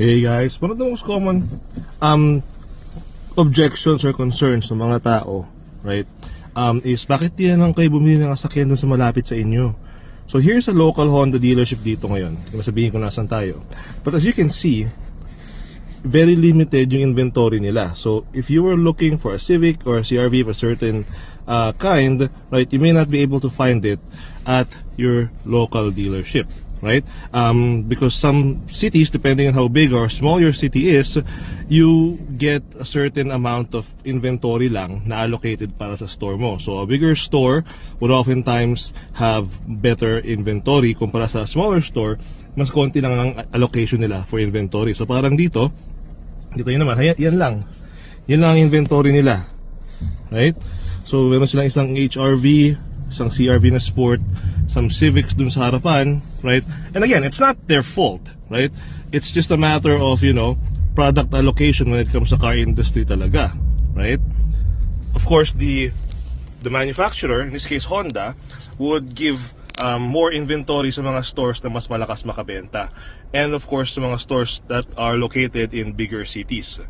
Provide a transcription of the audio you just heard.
Hey guys, one of the most common objections or concerns ng mga tao, right, is bakit di lang kayo bumili ng sasakyan dun sa malapit sa inyo? So here's a local Honda dealership dito ngayon. Hindi masabihin ko nasan tayo. But as you can see, very limited yung inventory nila. So if you were looking for a Civic or a CRV of a certain kind, right, you may not be able to find it at your local dealership, right? Because some cities, depending on how big or small your city is, you get a certain amount of inventory lang na allocated para sa store mo. So a bigger store would oftentimes have better inventory kumpara sa smaller store, mas konti lang ang allocation nila for inventory. So parang dito yun naman, yan lang ang inventory nila, right? So meron silang isang HRV, isang CRV na sport, some Civics dun sa harapan, right? And again, it's not their fault, right? It's just a matter of, product allocation when it comes sa car industry talaga, right? Of course, the manufacturer, in this case Honda, would give more inventory sa mga stores na mas malakas makabenta. And of course, sa mga stores that are located in bigger cities.